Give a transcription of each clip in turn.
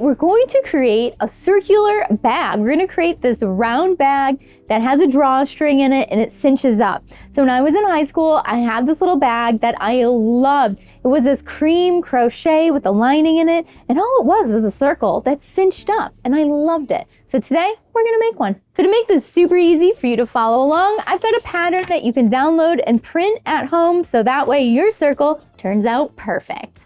we're going to create a circular bag. We're going to create this round bag that has a drawstring in it and it cinches up. So when I was in high school, I had this little bag that I loved. It was this cream crochet with a lining in it, and all it was a circle that cinched up, and I loved it. So today, we're gonna make one. So to make this super easy for you to follow along, I've got a pattern that you can download and print at home, so that way your circle turns out perfect.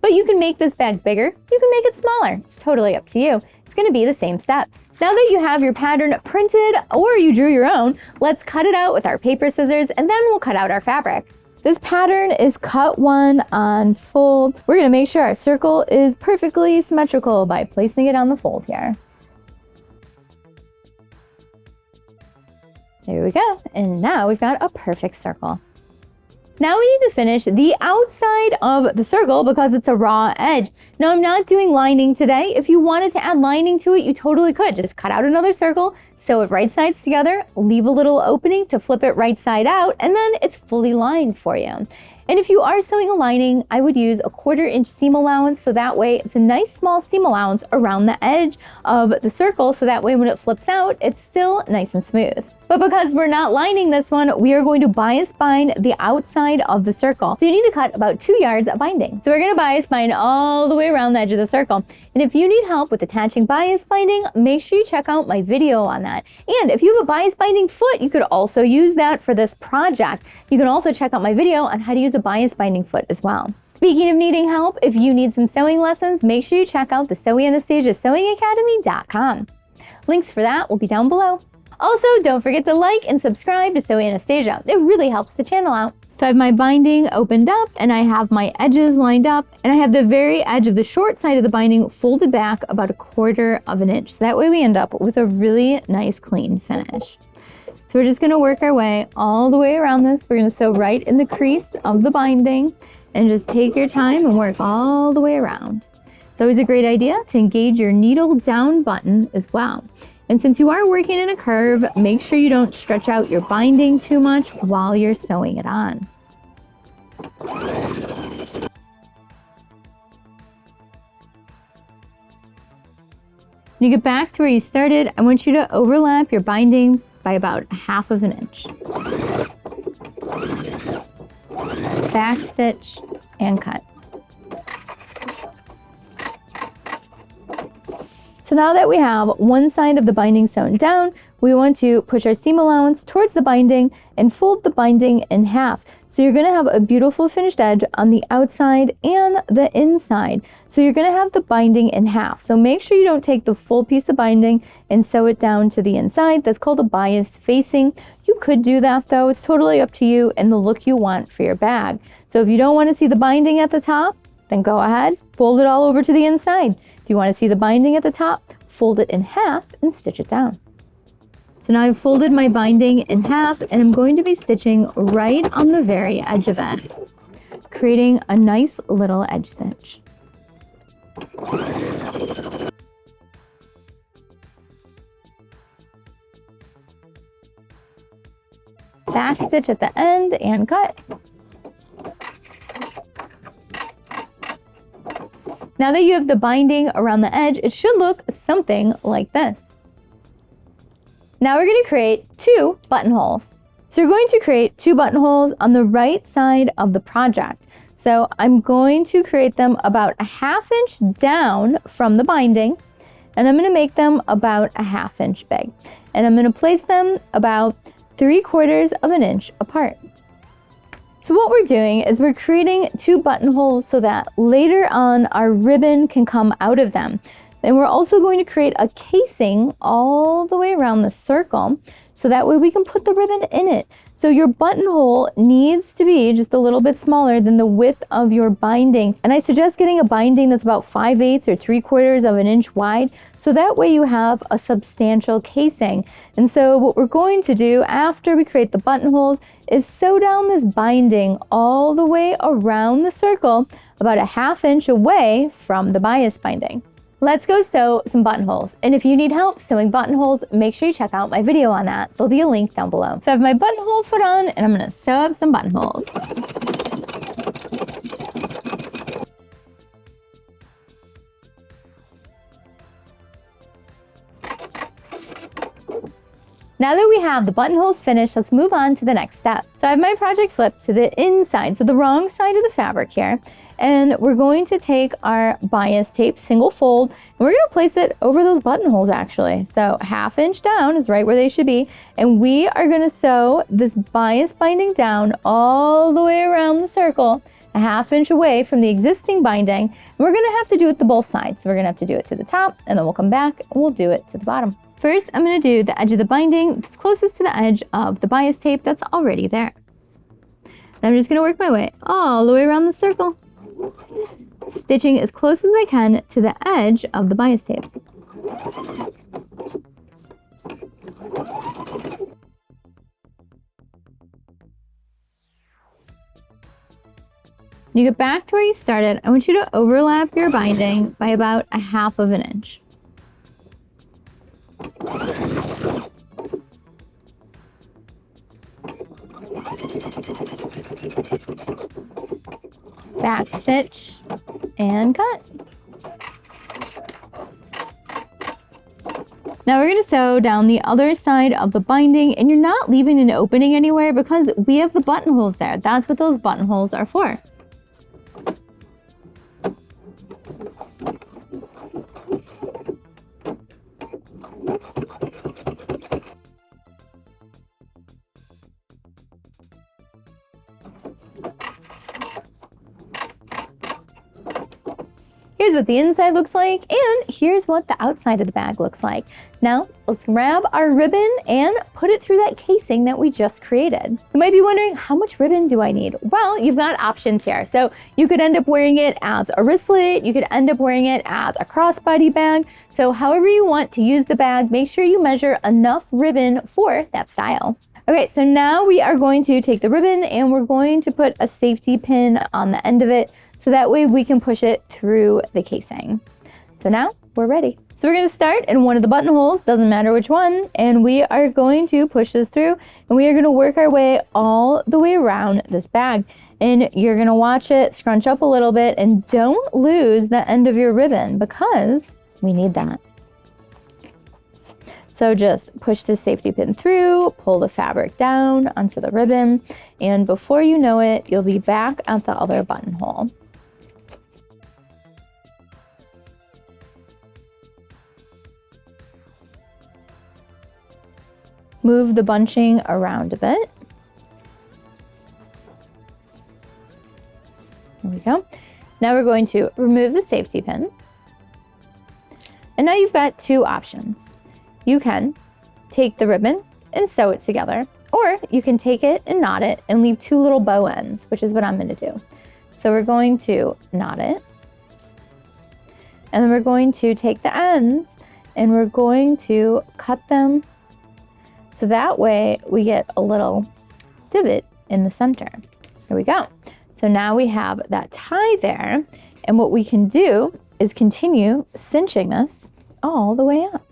But you can make this bag bigger, you can make it smaller. It's totally up to you. It's gonna be the same steps. Now that you have your pattern printed or you drew your own, let's cut it out with our paper scissors and then we'll cut out our fabric. This pattern is cut 1 on fold. We're gonna make sure our circle is perfectly symmetrical by placing it on the fold here. There we go, and now we've got a perfect circle. Now we need to finish the outside of the circle because it's a raw edge. Now I'm not doing lining today. If you wanted to add lining to it, you totally could. Just cut out another circle, sew it right sides together, leave a little opening to flip it right side out, and then it's fully lined for you. And if you are sewing a lining, I would use a 1/4 inch seam allowance, so that way it's a nice small seam allowance around the edge of the circle, so that way when it flips out, it's still nice and smooth. But because we're not lining this one, we are going to bias bind the outside of the circle. So you need to cut about 2 yards of binding. So we're gonna bias bind all the way around the edge of the circle. And if you need help with attaching bias binding, make sure you check out my video on that. And if you have a bias binding foot, you could also use that for this project. You can also check out my video on how to use a bias binding foot as well. Speaking of needing help, if you need some sewing lessons, make sure you check out the Anastasia sewingacademy.com. Links for that will be down below. Also, don't forget to like and subscribe to Sew Anastasia. It really helps the channel out. So I have my binding opened up and I have my edges lined up and I have the very edge of the short side of the binding folded back about 1/4 of an inch. So that way we end up with a really nice clean finish. So we're just gonna work our way all the way around this. We're gonna sew right in the crease of the binding and just take your time and work all the way around. It's always a great idea to engage your needle down button as well. And since you are working in a curve, make sure you don't stretch out your binding too much while you're sewing it on. When you get back to where you started, I want you to overlap your binding by about 1/2 of an inch. Back stitch and cut. So now that we have one side of the binding sewn down, we want to push our seam allowance towards the binding and fold the binding in half. So you're gonna have a beautiful finished edge on the outside and the inside. So you're gonna have the binding in half. So make sure you don't take the full piece of binding and sew it down to the inside. That's called a bias facing. You could do that though. It's totally up to you and the look you want for your bag. So if you don't wanna see the binding at the top, then go ahead, fold it all over to the inside. If you want to see the binding at the top, fold it in half and stitch it down. So now I've folded my binding in half and I'm going to be stitching right on the very edge of it, creating a nice little edge stitch. Back stitch at the end and cut. Now that you have the binding around the edge, it should look something like this. Now we're going to create 2 buttonholes. So you're going to create 2 buttonholes on the right side of the project. So I'm going to create them about 1/2 inch down from the binding, and I'm going to make them about 1/2 inch big. And I'm going to place them about 3/4 of an inch apart. So what we're doing is we're creating 2 buttonholes so that later on our ribbon can come out of them. And we're also going to create a casing all the way around the circle so that way we can put the ribbon in it. So your buttonhole needs to be just a little bit smaller than the width of your binding. And I suggest getting a binding that's about 5/8 or 3/4 of an inch wide, so that way you have a substantial casing. And so what we're going to do after we create the buttonholes is sew down this binding all the way around the circle, about 1/2 inch away from the bias binding. Let's go sew some buttonholes. And if you need help sewing buttonholes, make sure you check out my video on that. There'll be a link down below. So I have my buttonhole foot on and I'm gonna sew up some buttonholes. Now that we have the buttonholes finished, let's move on to the next step. So I have my project flipped to the inside, so the wrong side of the fabric here. And we're going to take our bias tape, single fold, and we're gonna place it over those buttonholes actually. So 1/2 inch down is right where they should be. And we are gonna sew this bias binding down all the way around the circle, 1/2 inch away from the existing binding. And we're gonna have to do it to both sides. So we're gonna have to do it to the top, and then we'll come back and we'll do it to the bottom. First, I'm gonna do the edge of the binding that's closest to the edge of the bias tape that's already there. And I'm just gonna work my way all the way around the circle, stitching as close as I can to the edge of the bias tape. When you get back to where you started, I want you to overlap your binding by about 1/2 inch. Back stitch and cut. Now we're going to sew down the other side of the binding, and you're not leaving an opening anywhere because we have the buttonholes there. That's what those buttonholes are for. Here's what the inside looks like, and here's what the outside of the bag looks like. Now, let's grab our ribbon and put it through that casing that we just created. You might be wondering, how much ribbon do I need? Well, you've got options here. So you could end up wearing it as a wristlet, you could end up wearing it as a crossbody bag. So however you want to use the bag, make sure you measure enough ribbon for that style. Okay, so now we are going to take the ribbon and we're going to put a safety pin on the end of it, so that way we can push it through the casing. So now we're ready. So we're gonna start in one of the buttonholes, doesn't matter which one, and we are going to push this through, and we are gonna work our way all the way around this bag. And you're gonna watch it scrunch up a little bit, and don't lose the end of your ribbon because we need that. So just push the safety pin through, pull the fabric down onto the ribbon, and before you know it, you'll be back at the other buttonhole. Move the bunching around a bit. There we go. Now we're going to remove the safety pin. And now you've got two options. You can take the ribbon and sew it together, or you can take it and knot it and leave two little bow ends, which is what I'm gonna do. So we're going to knot it, and then we're going to take the ends and we're going to cut them so that way we get a little divot in the center. There we go. So now we have that tie there, and what we can do is continue cinching this all the way up.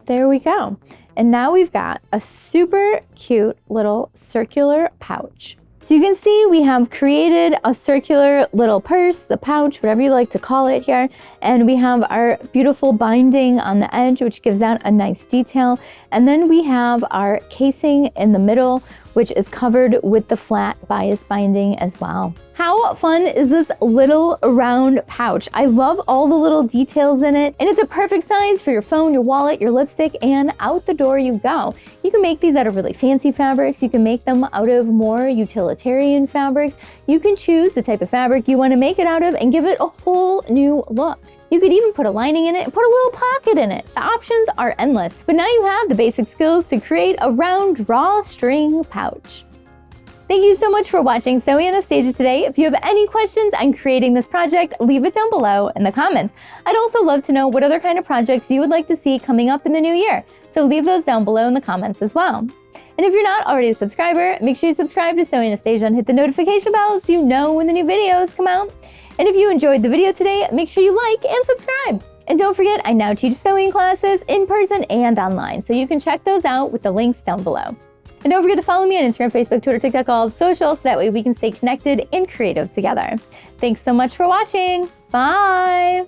There we go. And now we've got a super cute little circular pouch. So you can see we have created a circular little purse, the pouch, whatever you like to call it here. And we have our beautiful binding on the edge, which gives out a nice detail. And then we have our casing in the middle, which is covered with the flat bias binding as well. How fun is this little round pouch? I love all the little details in it, and it's a perfect size for your phone, your wallet, your lipstick, and out the door you go. You can make these out of really fancy fabrics. You can make them out of more utilitarian fabrics. You can choose the type of fabric you want to make it out of and give it a whole new look. You could even put a lining in it and put a little pocket in it. The options are endless, but now you have the basic skills to create a round drawstring pouch. Thank you so much for watching Sewing Anastasia today. If you have any questions on creating this project, leave it down below in the comments. I'd also love to know what other kind of projects you would like to see coming up in the new year, so leave those down below in the comments as well. And if you're not already a subscriber, make sure you subscribe to Sewing Anastasia and hit the notification bell so you know when the new videos come out. And if you enjoyed the video today, make sure you like and subscribe. And don't forget, I now teach sewing classes in person and online, so you can check those out with the links down below. And don't forget to follow me on Instagram, Facebook, Twitter, TikTok, all the socials, so that way we can stay connected and creative together. Thanks so much for watching. Bye.